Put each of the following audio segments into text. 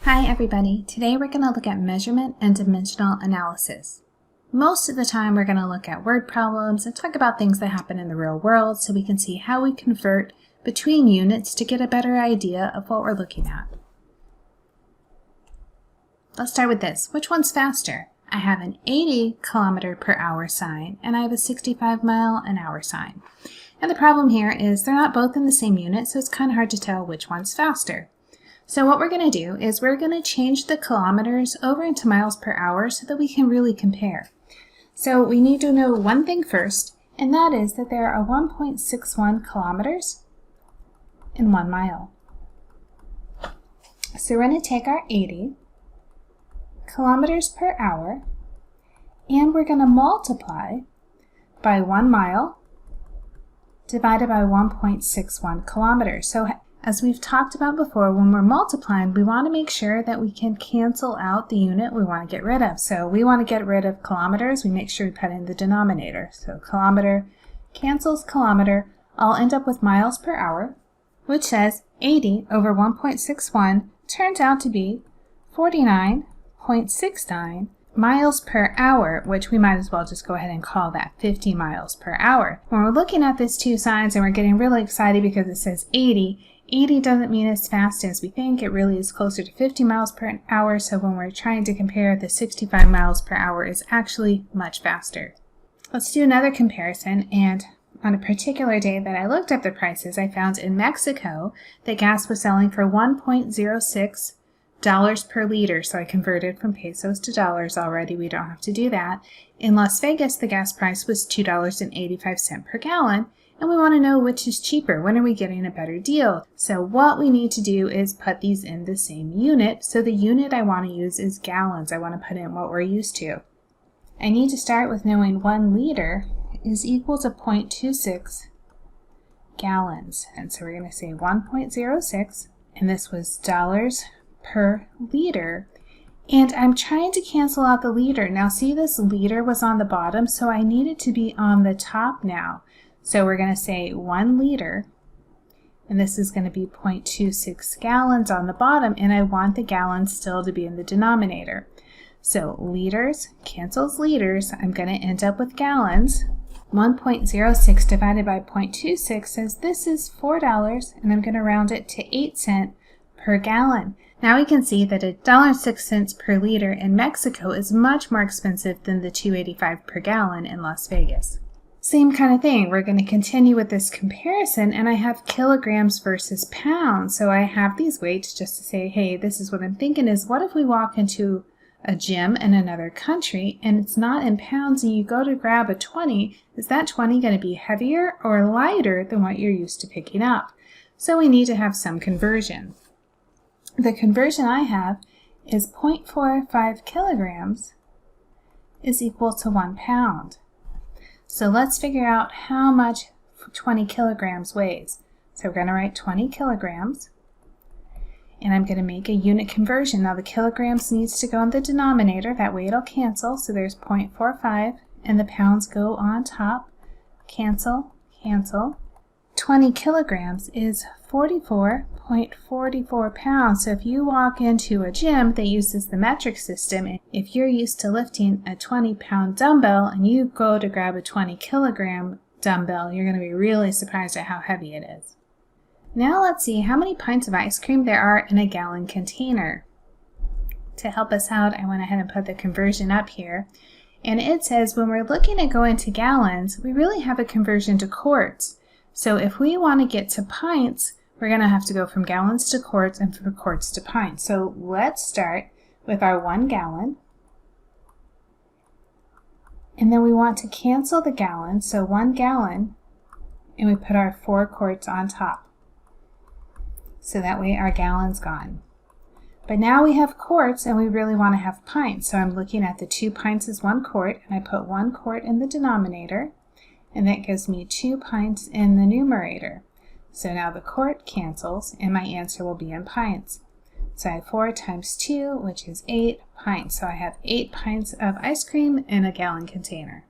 Hi everybody, today we're going to look at measurement and dimensional analysis. Most of the time we're going to look at word problems and talk about things that happen in the real world so we can see how we convert between units to get a better idea of what we're looking at. Let's start with this. Which one's faster? I have an 80 kilometer per hour sign and I have a 65 mile an hour sign. And the problem here is they're not both in the same unit, so it's kind of hard to tell which one's faster. So what we're going to do is we're going to change the kilometers over into miles per hour so that we can really compare. So we need to know one thing first, and that is that there are 1.61 kilometers in 1 mile. So we're going to take our 80 kilometers per hour and we're going to multiply by 1 mile divided by 1.61 kilometers. So as we've talked about before, when we're multiplying, we want to make sure that we can cancel out the unit we want to get rid of. So we want to get rid of kilometers. We make sure we put in the denominator. So kilometer cancels kilometer. I'll end up with miles per hour, which says 80 over 1.61 turns out to be 49.69 miles per hour, which we might as well just go ahead and call that 50 miles per hour. When we're looking at these two signs and we're getting really excited because it says 80 doesn't mean as fast as we think. It really is closer to 50 miles per hour, so when we're trying to compare, the 65 miles per hour is actually much faster. Let's do another comparison, and on a particular day that I looked up the prices, I found in Mexico that gas was selling for $1.06 per liter, so I converted from pesos to dollars already. We don't have to do that. In Las Vegas, the gas price was $2.85 per gallon. And we want to know which is cheaper. When are we getting a better deal? So what we need to do is put these in the same unit. So the unit I want to use is gallons. I want to put in what we're used to. I need to start with knowing 1 liter is equal to 0.26 gallons. And so we're going to say 1.06, and this was dollars per liter. And I'm trying to cancel out the liter. Now see, this liter was on the bottom, so I need it to be on the top now. So we're going to say 1 liter, and this is going to be 0.26 gallons on the bottom, and I want the gallons still to be in the denominator. So liters cancels liters. I'm going to end up with gallons. 1.06 divided by 0.26 says this is $4, and I'm going to round it to 8 cents per gallon. Now we can see that $1.06 per liter in Mexico is much more expensive than the $2.85 per gallon in Las Vegas. Same kind of thing. We're going to continue with this comparison, and I have kilograms versus pounds. So I have these weights just to say, hey, this is what I'm thinking is, what if we walk into a gym in another country and it's not in pounds and you go to grab a 20, is that 20 going to be heavier or lighter than what you're used to picking up? So we need to have some conversion. The conversion I have is 0.45 kilograms is equal to 1 pound. So let's figure out how much 20 kilograms weighs. So we're going to write 20 kilograms, and I'm going to make a unit conversion. Now the kilograms needs to go in the denominator, that way it'll cancel. So there's 0.45, and the pounds go on top. Cancel, cancel. 20 kilograms is 44.44 pounds. So if you walk into a gym that uses the metric system, and if you're used to lifting a 20-pound dumbbell and you go to grab a 20-kilogram dumbbell, you're going to be really surprised at how heavy it is. Now let's see how many pints of ice cream there are in a gallon container. To help us out, I went ahead and put the conversion up here. And it says when we're looking at going to gallons, we really have a conversion to quarts. So if we want to get to pints, we're going to have to go from gallons to quarts and from quarts to pints. So let's start with our 1 gallon. And then we want to cancel the gallon, so 1 gallon, and we put our 4 quarts on top. So that way our gallon's gone. But now we have quarts and we really want to have pints. So I'm looking at the 2 pints as 1 quart, and I put 1 quart in the denominator. And that gives me 2 pints in the numerator. So now the quart cancels, and my answer will be in pints. So I have 4 times 2, which is 8 pints. So I have 8 pints of ice cream in a gallon container.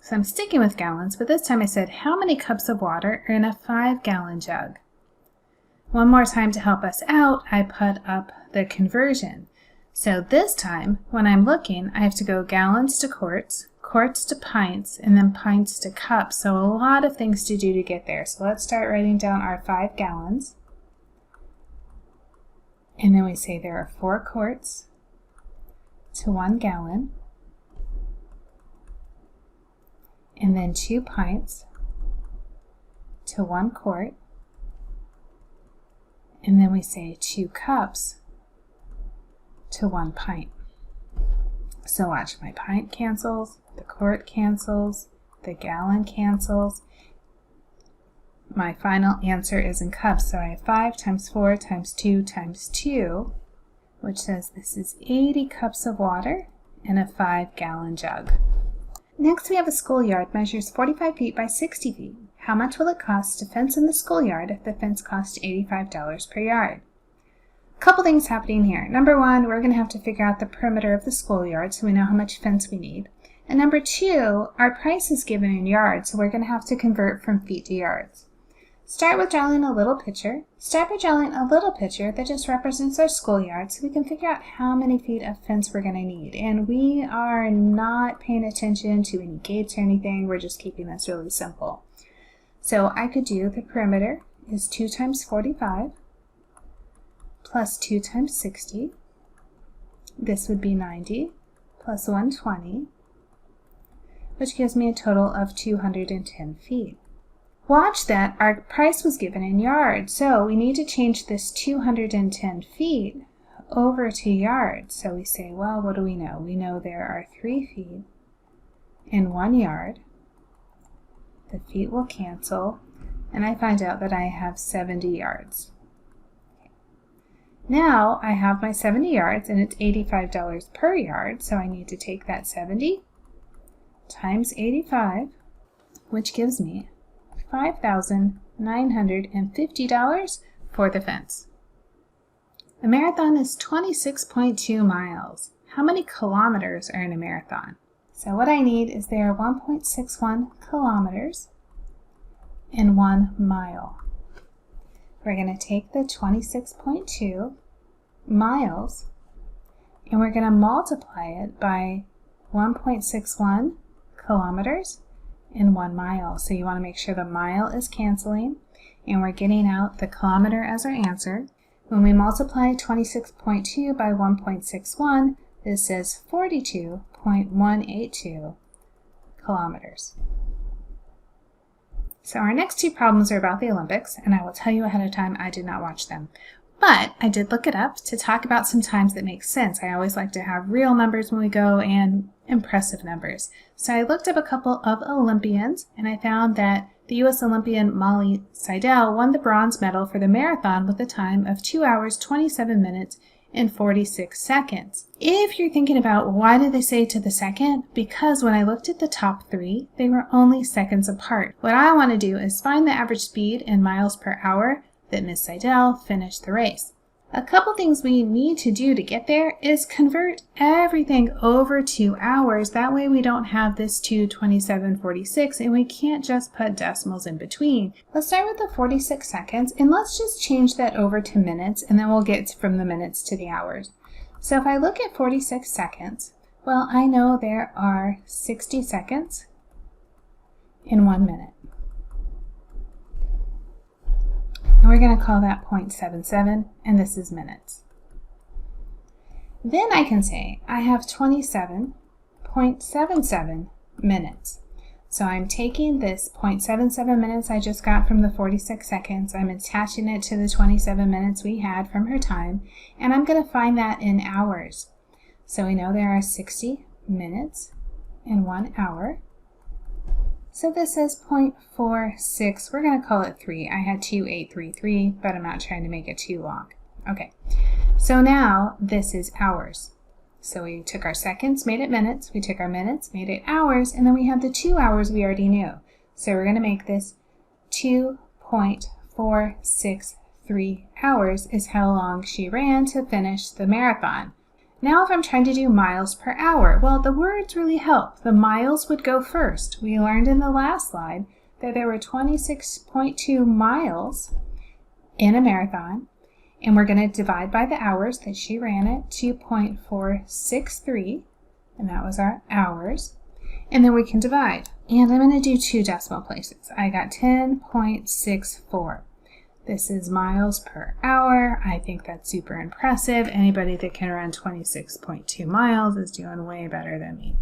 So I'm sticking with gallons, but this time I said, how many cups of water are in a 5-gallon jug? One more time to help us out, I put up the conversion. So this time, when I'm looking, I have to go gallons to quarts, quarts to pints, and then pints to cups. So a lot of things to do to get there. So let's start writing down our 5 gallons. And then we say there are 4 quarts to 1 gallon. And then 2 pints to 1 quart. And then we say 2 cups to 1 pint. So watch, my pint cancels, the quart cancels, the gallon cancels. My final answer is in cups, so I have 5 times 4 times 2 times 2, which says this is 80 cups of water in a 5-gallon jug. Next we have a schoolyard, measures 45 feet by 60 feet. How much will it cost to fence in the schoolyard if the fence costs $85 per yard? A couple things happening here. Number one, we're going to have to figure out the perimeter of the schoolyard so we know how much fence we need. And number two, our price is given in yards, so we're going to have to convert from feet to yards. Start with drawing a little picture. Start by drawing a little picture that just represents our schoolyard so we can figure out how many feet of fence we're going to need. And we are not paying attention to any gates or anything. We're just keeping this really simple. So I could do the perimeter is 2 times 45 plus 2 times 60. This would be 90 plus 120, which gives me a total of 210 feet. Watch that our price was given in yards, so we need to change this 210 feet over to yards. So we say, well, what do we know? We know there are 3 feet in 1 yard. The feet will cancel, and I find out that I have 70 yards. Now I have my 70 yards, and it's $85 per yard, so I need to take that 70 times 85, which gives me $5,950 for the fence. A marathon is 26.2 miles. How many kilometers are in a marathon? So what I need is there are 1.61 kilometers in 1 mile. We're going to take the 26.2 miles and we're going to multiply it by 1.61 kilometers in 1 mile. So you want to make sure the mile is canceling and we're getting out the kilometer as our answer. When we multiply 26.2 by 1.61, this is 42.182 kilometers. So our next 2 problems are about the Olympics, and I will tell you ahead of time I did not watch them. But I did look it up to talk about some times that make sense. I always like to have real numbers when we go and impressive numbers. So I looked up a couple of Olympians, and I found that the U.S. Olympian Molly Seidel won the bronze medal for the marathon with a time of 2 hours, 27 minutes, and 46 seconds. If you're thinking about why did they say to the second, because when I looked at the top 3, they were only seconds apart. What I want to do is find the average speed in miles per hour that Miss Seidel finished the race. A couple things we need to do to get there is convert everything over to hours. That way we don't have this 2:27:46 and we can't just put decimals in between. Let's start with the 46 seconds and let's just change that over to minutes and then we'll get from the minutes to the hours. So if I look at 46 seconds, well, I know there are 60 seconds in 1 minute. And we're going to call that 0.77, and this is minutes. Then I can say I have 27.77 minutes. So I'm taking this 0.77 minutes I just got from the 46 seconds, I'm attaching it to the 27 minutes we had from her time, and I'm going to find that in hours. So we know there are 60 minutes in 1 hour. So this is 0.46. We're going to call it 3. I had 2833, but I'm not trying to make it too long. Okay, so now this is hours. So we took our seconds, made it minutes. We took our minutes, made it hours, and then we have the 2 hours we already knew. So we're going to make this 2.463 hours is how long she ran to finish the marathon. Now if I'm trying to do miles per hour, well, the words really help. The miles would go first. We learned in the last slide that there were 26.2 miles in a marathon, and we're going to divide by the hours that she ran it, 2.463, and that was our hours. And then we can divide. And I'm going to do 2 decimal places. I got 10.64. This is miles per hour. I think that's super impressive. Anybody that can run 26.2 miles is doing way better than me.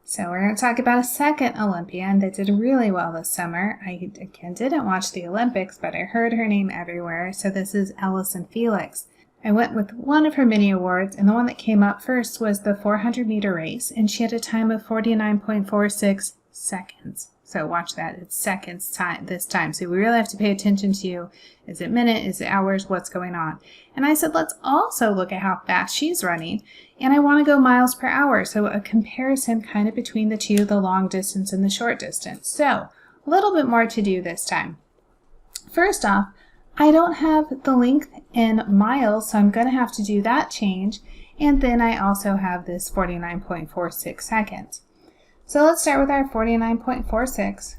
So we're going to talk about a second Olympian that did really well this summer. I, again, didn't watch the Olympics, but I heard her name everywhere. So this is Allyson Felix. I went with one of her mini awards, and the one that came up first was the 400-meter race, and she had a time of 49.46 seconds. So watch that. It's seconds time this time. So we really have to pay attention to, is it minute, is it hours, what's going on? And I said, let's also look at how fast she's running. And I want to go miles per hour. So a comparison kind of between the two, the long distance and the short distance. So a little bit more to do this time. First off, I don't have the length in miles, so I'm going to have to do that change. And then I also have this 49.46 seconds. So let's start with our 49.46.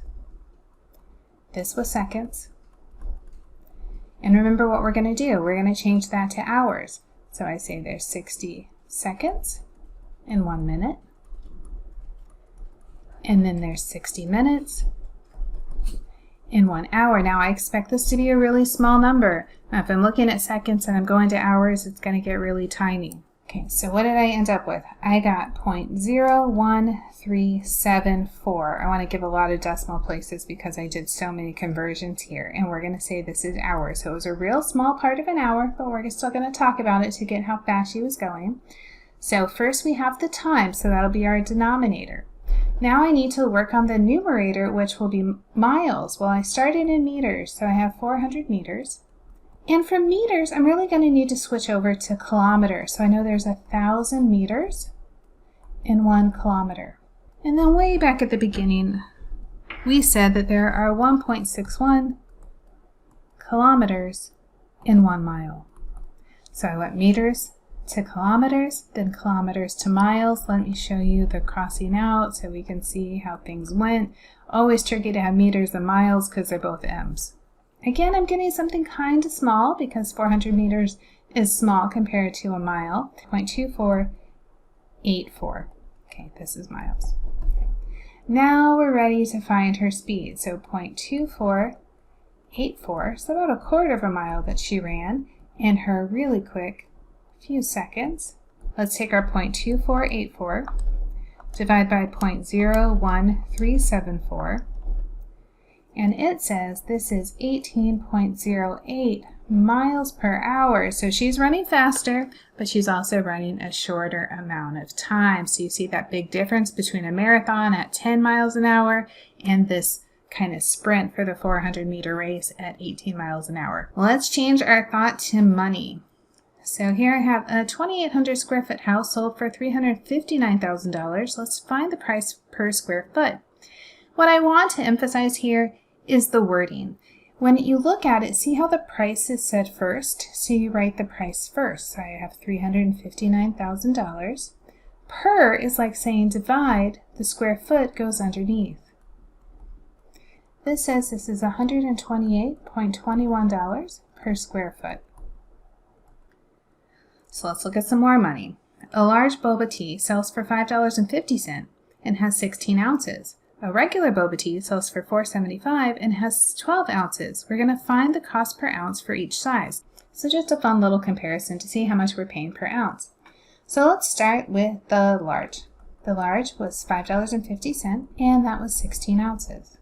This was seconds. And remember what we're going to do. We're going to change that to hours. So I say there's 60 seconds in 1 minute. And then there's 60 minutes in 1 hour. Now I expect this to be a really small number. Now if I'm looking at seconds and I'm going to hours, it's going to get really tiny. Okay, so what did I end up with? I got 0.01374. I want to give a lot of decimal places because I did so many conversions here. And we're going to say this is hours. So it was a real small part of an hour, but we're still going to talk about it to get how fast she was going. So first we have the time, so that'll be our denominator. Now I need to work on the numerator, which will be miles. Well, I started in meters, so I have 400 meters. And from meters, I'm really going to need to switch over to kilometers. So I know there's 1,000 meters in 1 kilometer. And then way back at the beginning, we said that there are 1.61 kilometers in 1 mile. So I went meters to kilometers, then kilometers to miles. Let me show you the crossing out so we can see how things went. Always tricky to have meters and miles because they're both M's. Again, I'm getting something kind of small because 400 meters is small compared to a mile. 0.2484. Okay, this is miles. Now we're ready to find her speed. So 0.2484, so about a quarter of a mile that she ran in her really quick few seconds. Let's take our 0.2484, divide by 0.01374, and it says this is 18.08 miles per hour. So she's running faster, but she's also running a shorter amount of time. So you see that big difference between a marathon at 10 miles an hour and this kind of sprint for the 400-meter race at 18 miles an hour. Let's change our thought to money. So here I have a 2,800 square foot house sold for $359,000. Let's find the price per square foot. What I want to emphasize here is the wording. When you look at it, see how the price is said first? So you write the price first. So I have $359,000. Per is like saying divide, the square foot goes underneath. This says this is $128.21 per square foot. So let's look at some more money. A large boba tea sells for $5.50 and has 16 ounces. A regular boba tea sells for $4.75 and has 12 ounces. We're going to find the cost per ounce for each size. So just a fun little comparison to see how much we're paying per ounce. So let's start with the large. The large was $5.50 and that was 16 ounces.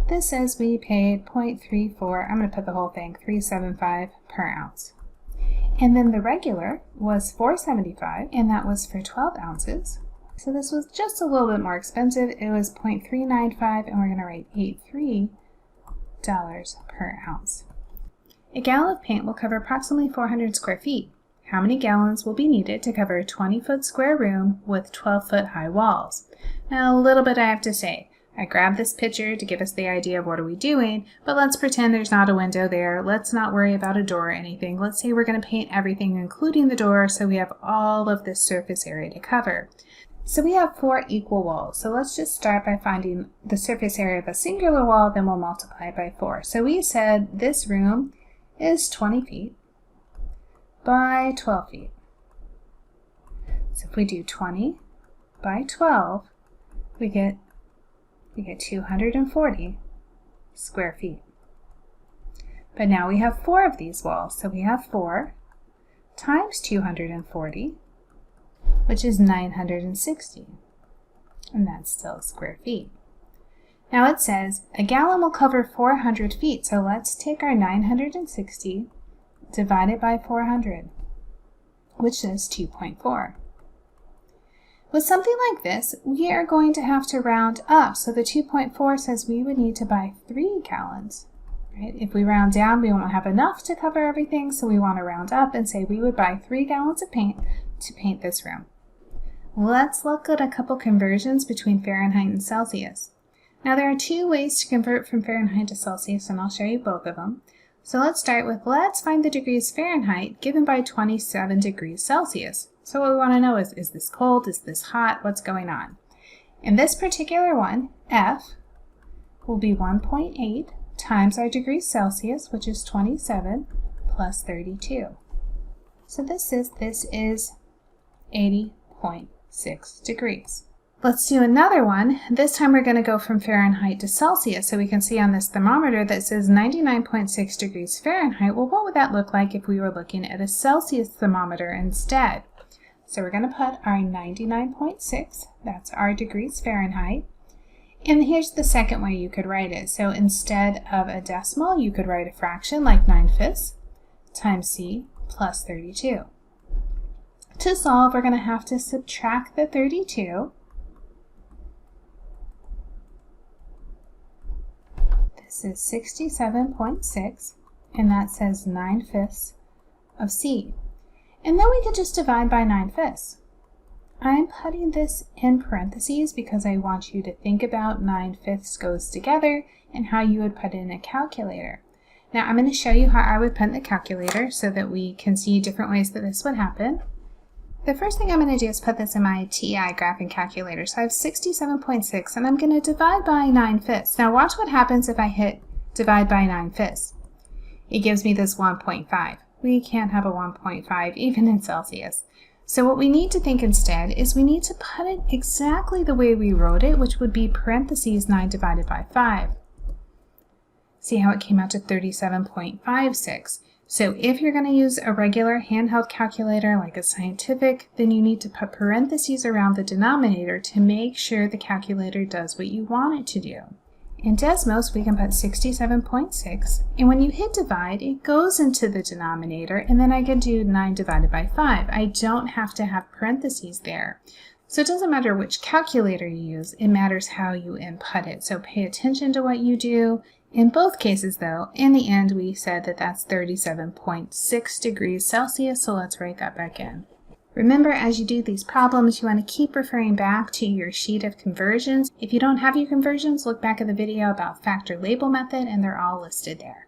This says we paid 0.34, I'm going to put the whole thing, $3.75 per ounce. And then the regular was $4.75 and that was for 12 ounces. So this was just a little bit more expensive. It was $0.395 and we're going to write $83 per ounce. A gallon of paint will cover approximately 400 square feet. How many gallons will be needed to cover a 20-foot square room with 12-foot high walls? Now a little bit I have to say. I grabbed this picture to give us the idea of what are we doing, but let's pretend there's not a window there. Let's not worry about a door or anything. Let's say we're going to paint everything including the door so we have all of this surface area to cover. So we have 4 equal walls. So let's just start by finding the surface area of a singular wall, then we'll multiply by 4. So we said this room is 20 feet by 12 feet. So if we do 20 by 12, we get 240 square feet. But now we have 4 of these walls, so we have 4 times 240, which is 960, and that's still square feet. Now it says a gallon will cover 400 feet, so let's take our 960, divide it by 400, which is 2.4. With something like this, we are going to have to round up, so the 2.4 says we would need to buy 3 gallons. Right? If we round down, we won't have enough to cover everything, so we want to round up and say we would buy 3 gallons of paint to paint this room. Let's look at a couple conversions between Fahrenheit and Celsius. Now there are 2 ways to convert from Fahrenheit to Celsius, and I'll show you both of them. So let's start with, let's find the degrees Fahrenheit given by 27 degrees Celsius. So what we want to know is this cold, is this hot, what's going on? In this particular one, F will be 1.8 times our degrees Celsius, which is 27, plus 32. So this is 80.6 degrees. Let's do another one. This time we're going to go from Fahrenheit to Celsius. So we can see on this thermometer that says 99.6 degrees Fahrenheit. Well, what would that look like if we were looking at a Celsius thermometer instead? So we're going to put our 99.6, that's our degrees Fahrenheit. And here's the second way you could write it. So instead of a decimal, you could write a fraction like 9/5 times C plus 32. To solve, we're going to have to subtract the 32. This is 67.6, and that says 9/5 of C. And then we could just divide by 9/5. I'm putting this in parentheses because I want you to think about 9/5 goes together and how you would put it in a calculator. Now I'm going to show you how I would put in the calculator so that we can see different ways that this would happen. The first thing I'm going to do is put this in my TI graphing calculator. So I have 67.6 and I'm going to divide by 9/5. Now watch what happens if I hit divide by 9/5. It gives me this 1.5. We can't have a 1.5 even in Celsius. So what we need to think instead is we need to put it exactly the way we wrote it, which would be parentheses 9 divided by 5. See how it came out to 37.56. So if you're going to use a regular handheld calculator like a scientific, then you need to put parentheses around the denominator to make sure the calculator does what you want it to do. In Desmos, we can put 67.6, and when you hit divide, it goes into the denominator, and then I can do 9 divided by 5. I don't have to have parentheses there. So it doesn't matter which calculator you use, it matters how you input it. So pay attention to what you do. In both cases, though, in the end, we said that that's 37.6 degrees Celsius, so let's write that back in. Remember, as you do these problems, you want to keep referring back to your sheet of conversions. If you don't have your conversions, look back at the video about factor label method, and they're all listed there.